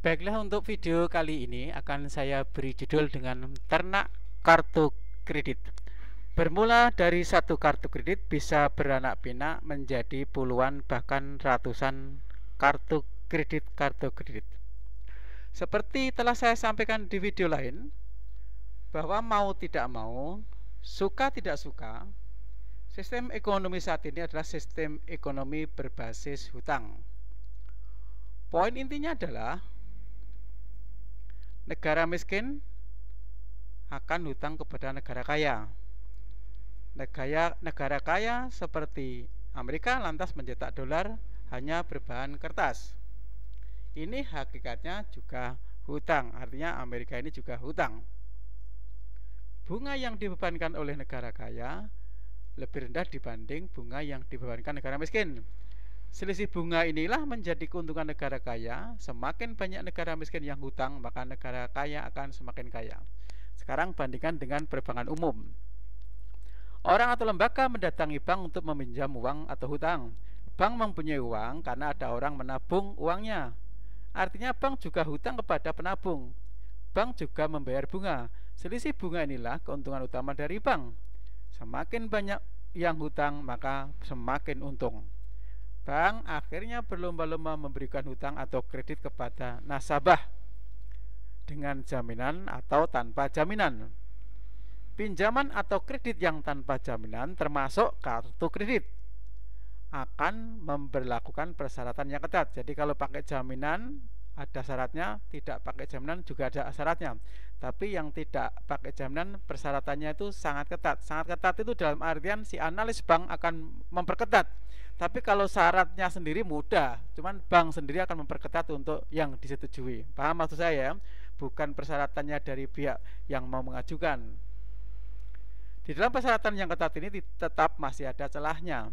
Baiklah, untuk video kali ini akan saya beri judul dengan ternak kartu kredit. Bermula dari satu kartu kredit bisa beranak pinak menjadi puluhan bahkan ratusan kartu kredit. Seperti telah saya sampaikan di video lain, bahwa mau tidak mau, suka tidak suka, sistem ekonomi saat ini adalah sistem ekonomi berbasis hutang. Poin intinya adalah negara miskin akan hutang kepada negara kaya. Negara kaya seperti Amerika lantas mencetak dolar hanya berbahan kertas. Ini hakikatnya juga hutang, artinya Amerika ini juga hutang. Bunga yang dibebankan oleh negara kaya lebih rendah dibanding bunga yang dibebankan negara miskin. Selisih bunga inilah menjadi keuntungan negara kaya. Semakin banyak negara miskin yang hutang, maka negara kaya akan semakin kaya. Sekarang bandingkan dengan perbankan umum. Orang atau lembaga mendatangi bank untuk meminjam uang atau hutang. Bank mempunyai uang karena ada orang menabung uangnya. Artinya bank juga hutang kepada penabung. Bank juga membayar bunga. Selisih bunga inilah keuntungan utama dari bank. Semakin banyak yang hutang, maka semakin untung. Bank akhirnya berlomba-lomba memberikan hutang atau kredit kepada nasabah dengan jaminan atau tanpa jaminan. Pinjaman atau kredit yang tanpa jaminan termasuk kartu kredit akan memberlakukan persyaratan yang ketat. Jadi kalau pakai jaminan ada syaratnya, tidak pakai jaminan juga ada syaratnya. Tapi yang tidak pakai jaminan persyaratannya itu sangat ketat. Sangat ketat itu dalam artian si analis bank akan memperketat. Tapi kalau syaratnya sendiri mudah, cuman bank sendiri akan memperketat untuk yang disetujui. Paham maksud saya? Bukan persyaratannya dari pihak yang mau mengajukan. Di dalam persyaratan yang ketat ini tetap masih ada celahnya.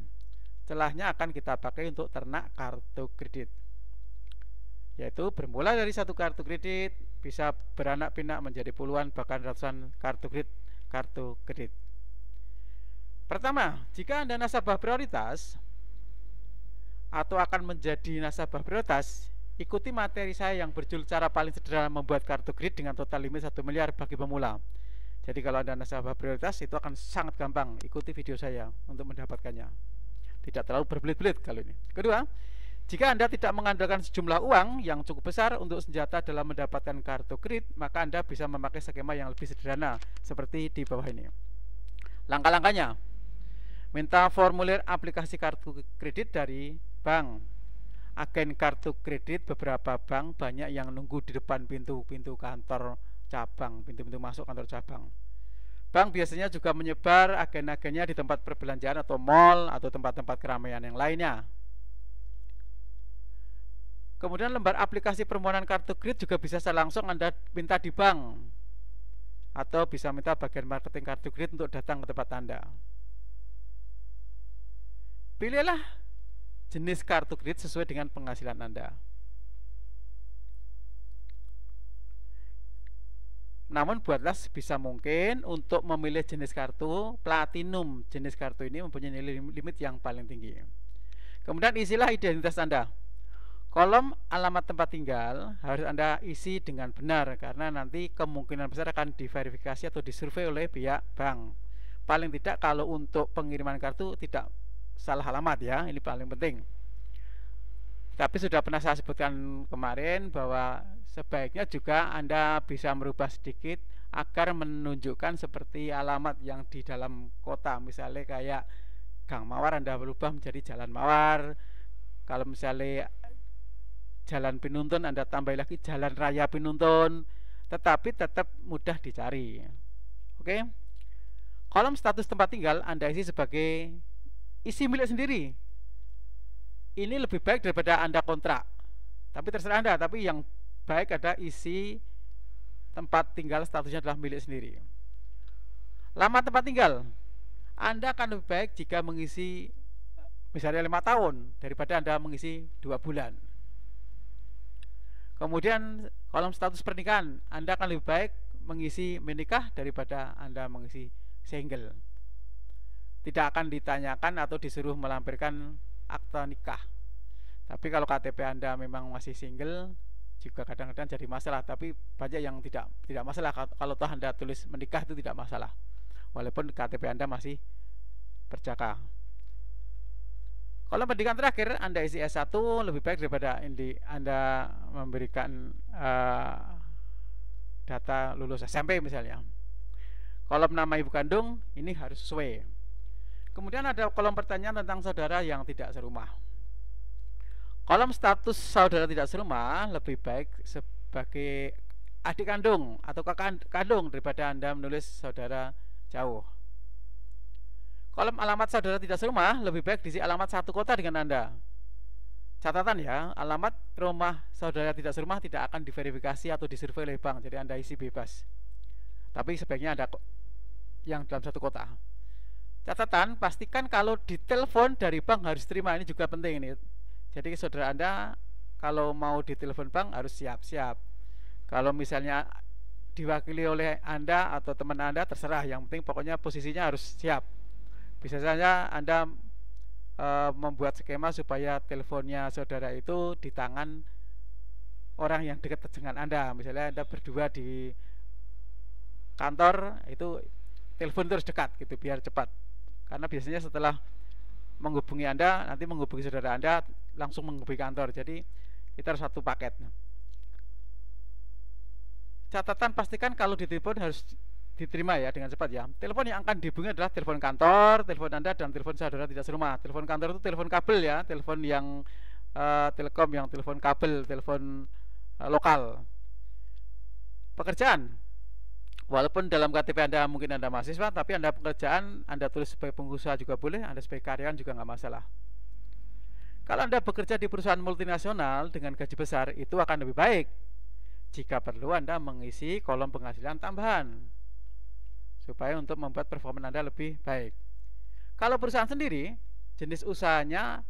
Celahnya akan kita pakai untuk ternak kartu kredit, yaitu bermula dari satu kartu kredit bisa beranak pinak menjadi puluhan bahkan ratusan kartu kredit. Pertama, jika Anda nasabah prioritas atau akan menjadi nasabah prioritas, ikuti materi saya yang berjudul cara paling sederhana membuat kartu kredit dengan total limit 1 miliar bagi pemula. Jadi kalau Anda nasabah prioritas itu akan sangat gampang. Ikuti video saya untuk mendapatkannya. Tidak terlalu berbelit-belit kalau ini. Kedua, jika Anda tidak mengandalkan sejumlah uang yang cukup besar untuk senjata dalam mendapatkan kartu kredit, maka Anda bisa memakai skema yang lebih sederhana seperti di bawah ini. Langkah-langkahnya: minta formulir aplikasi kartu kredit dari bank. Agen kartu kredit beberapa bank banyak yang nunggu di depan pintu-pintu kantor cabang, pintu-pintu masuk kantor cabang. Bank biasanya juga menyebar agen-agennya di tempat perbelanjaan atau mall atau tempat-tempat keramaian yang lainnya. Kemudian lembar aplikasi permohonan kartu kredit juga bisa langsung Anda minta di bank, atau bisa minta bagian marketing kartu kredit untuk datang ke tempat Anda. Pilihlah jenis kartu kredit sesuai dengan penghasilan Anda. Namun buatlah sebisa mungkin untuk memilih jenis kartu platinum. Jenis kartu ini mempunyai nilai limit yang paling tinggi. Kemudian isilah identitas Anda. Kolom alamat tempat tinggal harus Anda isi dengan benar, karena nanti kemungkinan besar akan diverifikasi atau disurvei oleh pihak bank. Paling tidak kalau untuk pengiriman kartu tidak salah alamat ya, ini paling penting. Tapi sudah pernah saya sebutkan kemarin bahwa sebaiknya juga Anda bisa merubah sedikit agar menunjukkan seperti alamat yang di dalam kota. Misalnya kayak Gang Mawar, Anda berubah menjadi Jalan Mawar. Kalau misalnya Jalan Pinuntun, Anda tambah lagi Jalan Raya Pinuntun. Tetapi tetap mudah dicari. Oke. Kolom status tempat tinggal Anda isi sebagai isi milik sendiri. Ini lebih baik daripada Anda kontrak. Tapi terserah Anda, tapi yang baik ada isi tempat tinggal statusnya adalah milik sendiri. Lama tempat tinggal, Anda akan lebih baik jika mengisi misalnya 5 tahun daripada Anda mengisi 2 bulan. Kemudian kolom status pernikahan, Anda akan lebih baik mengisi menikah daripada Anda mengisi single. Tidak akan ditanyakan atau disuruh melampirkan akta nikah. Tapi kalau KTP Anda memang masih single, juga kadang-kadang jadi masalah, tapi banyak yang tidak masalah. Kalau toh Anda tulis menikah itu tidak masalah, walaupun KTP Anda masih perjaka. Kalau pendidikan terakhir Anda isi S1 lebih baik daripada Anda memberikan data lulus SMP misalnya. Kolom nama ibu kandung ini harus sesuai. Kemudian ada kolom pertanyaan tentang saudara yang tidak serumah. Kolom status saudara tidak serumah lebih baik sebagai adik kandung atau kakak kandung daripada Anda menulis saudara jauh. Kolom alamat saudara tidak serumah lebih baik diisi alamat satu kota dengan Anda. Catatan ya, alamat rumah saudara tidak serumah tidak akan diverifikasi atau disurvei oleh bank, jadi Anda isi bebas. Tapi sebaiknya ada yang dalam satu kota. Catatan, pastikan kalau ditelepon dari bank harus terima, ini juga penting ini. Jadi saudara Anda kalau mau ditelepon bank harus siap-siap. Kalau misalnya diwakili oleh Anda atau teman Anda terserah, yang penting pokoknya posisinya harus siap. Bisa saja Anda membuat skema supaya teleponnya saudara itu di tangan orang yang dekat dengan Anda. Misalnya Anda berdua di kantor, itu telepon terus dekat gitu biar cepat. Karena biasanya setelah menghubungi Anda, nanti menghubungi saudara Anda langsung menghubungi kantor. Jadi kita harus satu paket. Catatan, pastikan kalau ditelepon harus diterima ya dengan cepat ya. Telepon yang akan dihubungi adalah telepon kantor, telepon Anda, dan telepon saudara tidak serumah. Telepon kantor itu telepon kabel ya, telepon yang Telkom, yang telepon kabel, telepon lokal. Pekerjaan, walaupun dalam KTP Anda mungkin Anda mahasiswa, tapi Anda pekerjaan Anda tulis sebagai pengusaha juga boleh, Anda sebagai karyawan juga nggak masalah. Kalau Anda bekerja di perusahaan multinasional dengan gaji besar, itu akan lebih baik. Jika perlu Anda mengisi kolom penghasilan tambahan supaya untuk membuat performa Anda lebih baik. Kalau perusahaan sendiri, jenis usahanya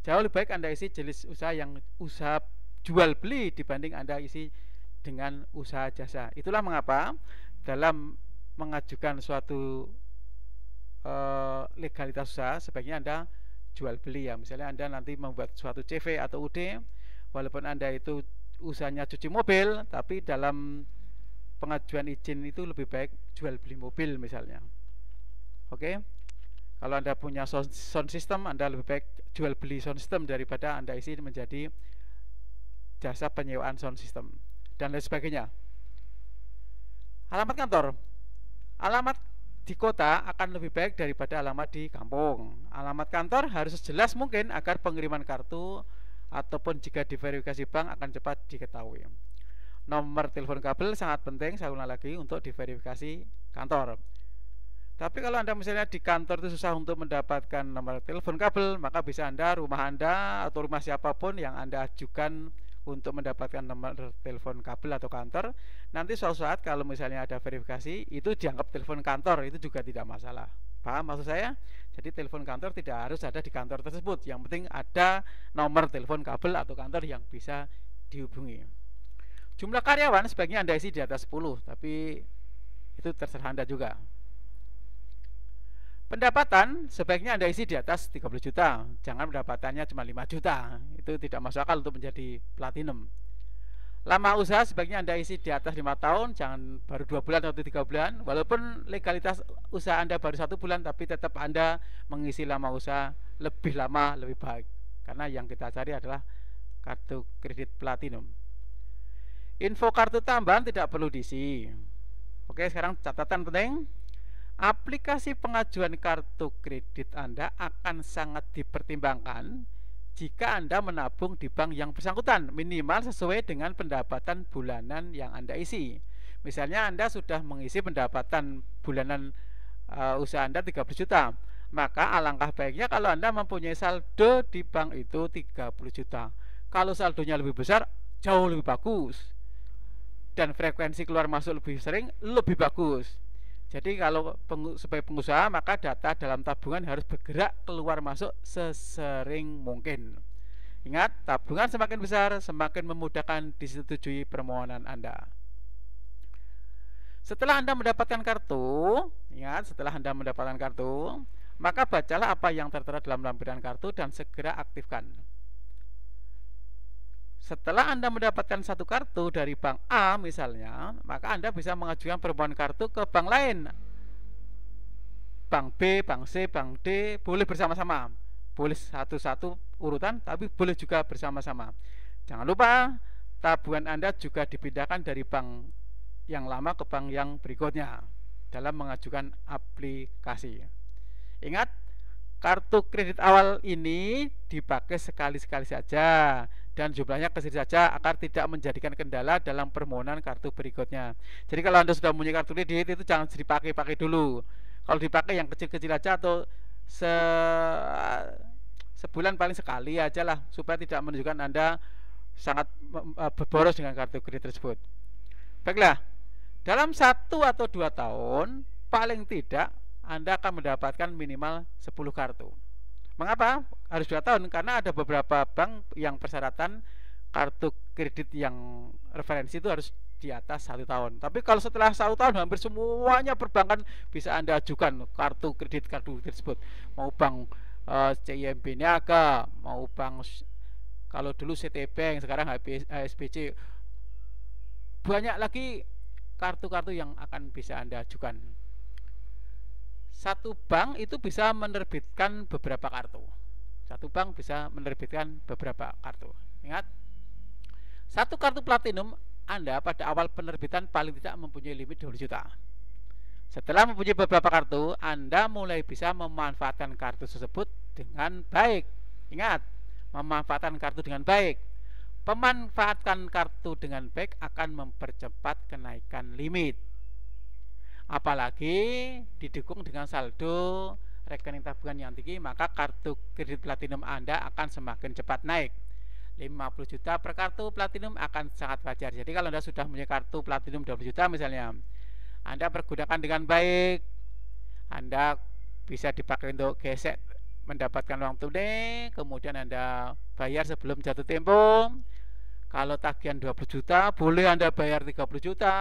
jauh lebih baik Anda isi jenis usaha yang usaha jual beli dibanding Anda isi dengan usaha jasa. Itulah mengapa dalam mengajukan suatu legalitas usaha sebaiknya Anda jual beli ya. Misalnya Anda nanti membuat suatu CV atau UD, walaupun Anda itu usahanya cuci mobil, tapi dalam pengajuan izin itu lebih baik jual beli mobil misalnya. Oke. Kalau Anda punya sound system, Anda lebih baik jual beli sound system daripada Anda isi menjadi jasa penyewaan sound system dan lain sebagainya. Alamat kantor, alamat di kota akan lebih baik daripada alamat di kampung. Alamat kantor harus sejelas mungkin agar pengiriman kartu ataupun jika diverifikasi bank akan cepat diketahui. Nomor telepon kabel sangat penting, saya ulang lagi, untuk diverifikasi kantor. Tapi kalau Anda misalnya di kantor itu susah untuk mendapatkan nomor telepon kabel, maka bisa rumah Anda atau rumah siapapun yang Anda ajukan untuk mendapatkan nomor telepon kabel atau kantor, nanti suatu saat kalau misalnya ada verifikasi itu dianggap telepon kantor, itu juga tidak masalah. Paham maksud saya? Jadi telepon kantor tidak harus ada di kantor tersebut, yang penting ada nomor telepon kabel atau kantor yang bisa dihubungi. Jumlah karyawan sebaiknya Anda isi di atas 10, tapi itu terserah Anda juga. Pendapatan sebaiknya Anda isi di atas 30 juta. Jangan pendapatannya cuma 5 juta. Itu tidak masuk akal untuk menjadi platinum. Lama usaha sebaiknya Anda isi di atas 5 tahun, jangan baru 2 bulan atau 3 bulan. Walaupun legalitas usaha Anda baru 1 bulan, tapi tetap Anda mengisi lama usaha lebih lama lebih baik. Karena yang kita cari adalah kartu kredit platinum. Info kartu tambahan tidak perlu diisi. Oke, sekarang catatan penting. Aplikasi pengajuan kartu kredit Anda akan sangat dipertimbangkan jika Anda menabung di bank yang bersangkutan, minimal sesuai dengan pendapatan bulanan yang Anda isi. Misalnya Anda sudah mengisi pendapatan bulanan usaha Anda 30 juta, maka alangkah baiknya kalau Anda mempunyai saldo di bank itu 30 juta. Kalau saldonya lebih besar, jauh lebih bagus, dan frekuensi keluar masuk lebih sering, lebih bagus. Jadi kalau sebagai pengusaha, maka data dalam tabungan harus bergerak keluar masuk sesering mungkin. Ingat, tabungan semakin besar semakin memudahkan disetujui permohonan Anda. Setelah Anda mendapatkan kartu, ingat, setelah Anda mendapatkan kartu, maka bacalah apa yang tertera dalam lampiran kartu dan segera aktifkan. Setelah Anda mendapatkan satu kartu dari bank A misalnya, maka Anda bisa mengajukan permohonan kartu ke bank lain. Bank B, bank C, bank D, boleh bersama-sama. Boleh satu-satu urutan, tapi boleh juga bersama-sama. Jangan lupa, tabungan Anda juga dipindahkan dari bank yang lama ke bank yang berikutnya dalam mengajukan aplikasi. Ingat, kartu kredit awal ini dipakai sekali-sekali saja dan jumlahnya kecil saja agar tidak menjadikan kendala dalam permohonan kartu berikutnya. Jadi kalau Anda sudah punya kartu kredit, itu jangan dipakai dulu. Kalau dipakai yang kecil-kecil aja atau sebulan paling sekali aja lah, supaya tidak menunjukkan Anda sangat berboros dengan kartu kredit tersebut. Baiklah, dalam 1 atau 2 tahun paling tidak Anda akan mendapatkan minimal 10 kartu. Mengapa harus 2 tahun? Karena ada beberapa bank yang persyaratan kartu kredit yang referensi itu harus di atas 1 tahun. Tapi kalau setelah 1 tahun hampir semuanya perbankan bisa Anda ajukan kartu kredit tersebut. Mau bank CIMB Niaga, mau bank kalau dulu Citibank, sekarang HSBC, banyak lagi kartu-kartu yang akan bisa Anda ajukan. Satu bank itu bisa menerbitkan beberapa kartu. Satu bank bisa menerbitkan beberapa kartu. Ingat, satu kartu platinum Anda pada awal penerbitan paling tidak mempunyai limit 20 juta. Setelah mempunyai beberapa kartu, Anda mulai bisa memanfaatkan kartu tersebut dengan baik. Ingat, memanfaatkan kartu dengan baik. Pemanfaatan kartu dengan baik akan mempercepat kenaikan limit. Apalagi didukung dengan saldo rekening tabungan yang tinggi, maka kartu kredit platinum Anda akan semakin cepat naik. 50 juta per kartu platinum akan sangat wajar. Jadi kalau Anda sudah punya kartu platinum 20 juta misalnya, Anda pergunakan dengan baik, Anda bisa dipakai untuk gesek mendapatkan uang tunai, kemudian Anda bayar sebelum jatuh tempo. Kalau tagihan 20 juta, boleh Anda bayar 30 juta,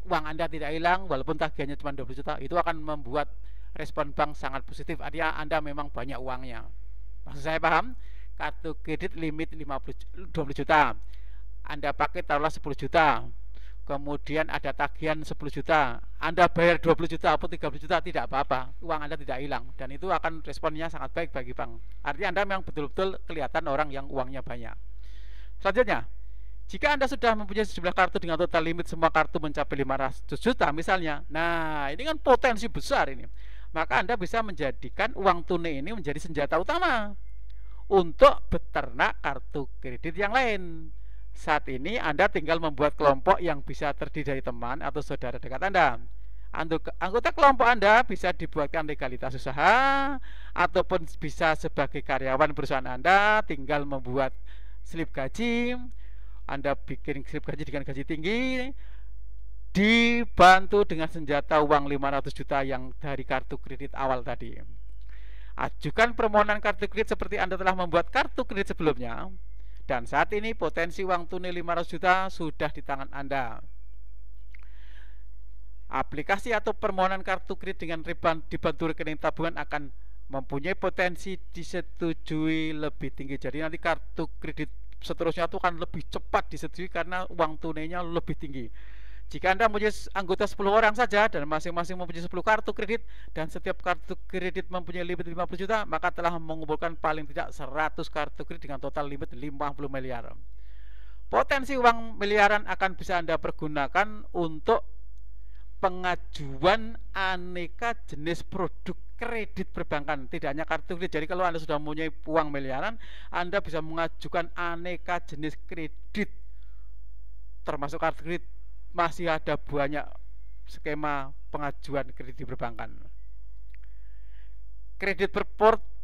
uang Anda tidak hilang walaupun tagihannya cuma 20 juta. Itu akan membuat respon bank sangat positif. Artinya Anda memang banyak uangnya. Maksud saya paham? Kartu kredit limit 20 juta, Anda pakai taruhlah 10 juta, kemudian ada tagihan 10 juta, Anda bayar 20 juta atau 30 juta, tidak apa-apa, uang Anda tidak hilang, dan itu akan responnya sangat baik bagi bank. Artinya Anda memang betul-betul kelihatan orang yang uangnya banyak. Selanjutnya, jika Anda sudah mempunyai sejumlah kartu dengan total limit semua kartu mencapai 500 juta misalnya, nah ini kan potensi besar ini, maka Anda bisa menjadikan uang tunai ini menjadi senjata utama untuk beternak kartu kredit yang lain. Saat ini Anda tinggal membuat kelompok yang bisa terdiri dari teman atau saudara dekat Anda. Anggota kelompok Anda bisa dibuatkan legalitas usaha ataupun bisa sebagai karyawan perusahaan Anda, tinggal membuat slip gaji. Anda bikin slip gaji dengan gaji tinggi, dibantu dengan senjata uang 500 juta yang dari kartu kredit awal tadi. Ajukan permohonan kartu kredit seperti Anda telah membuat kartu kredit sebelumnya, dan saat ini potensi uang tunai 500 juta sudah di tangan Anda. Aplikasi atau permohonan kartu kredit dengan dibantu rekening tabungan akan mempunyai potensi disetujui lebih tinggi. Jadi nanti kartu kredit seterusnya itu akan lebih cepat disetujui karena uang tunainya lebih tinggi. Jika Anda mempunyai anggota 10 orang saja dan masing-masing mempunyai 10 kartu kredit dan setiap kartu kredit mempunyai limit 50 juta, maka telah mengumpulkan paling tidak 100 kartu kredit dengan total limit 50 miliar. Potensi uang miliaran akan bisa Anda pergunakan untuk pengajuan aneka jenis produk kredit perbankan, tidak hanya kartu kredit. Jadi kalau Anda sudah mempunyai uang miliaran, Anda bisa mengajukan aneka jenis kredit termasuk kartu kredit. Masih ada banyak skema pengajuan kredit perbankan. Kredit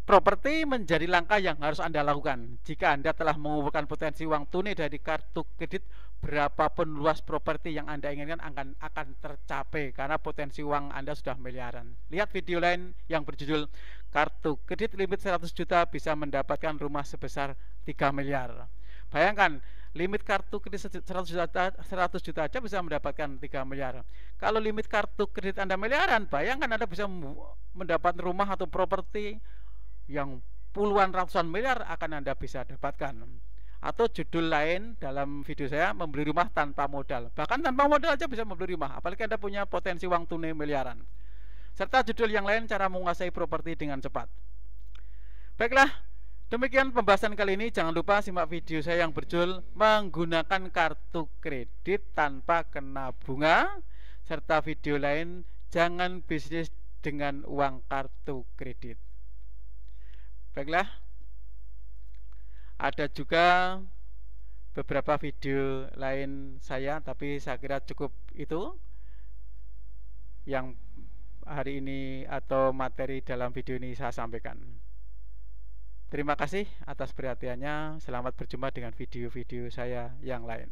properti menjadi langkah yang harus Anda lakukan. Jika Anda telah mengumpulkan potensi uang tunai dari kartu kredit, berapapun luas properti yang Anda inginkan akan tercapai karena potensi uang Anda sudah miliaran. Lihat video lain yang berjudul Kartu Kredit Limit 100 Juta Bisa Mendapatkan Rumah Sebesar 3 Miliar. Bayangkan, limit kartu kredit 100 juta aja bisa mendapatkan 3 miliar. Kalau limit kartu kredit Anda miliaran, bayangkan Anda bisa mendapat rumah atau properti yang puluhan ratusan miliar akan Anda bisa dapatkan. Atau judul lain dalam video saya, membeli rumah tanpa modal. Bahkan tanpa modal aja bisa membeli rumah, apalagi Anda punya potensi uang tunai miliaran. Serta judul yang lain, cara menguasai properti dengan cepat. Baiklah, demikian pembahasan kali ini. Jangan lupa simak video saya yang berjudul menggunakan kartu kredit tanpa kena bunga, serta video lain, jangan bisnis dengan uang kartu kredit. Baiklah, ada juga beberapa video lain saya, tapi saya kira cukup itu yang hari ini atau materi dalam video ini saya sampaikan. Terima kasih atas perhatiannya. Selamat berjumpa dengan video-video saya yang lain.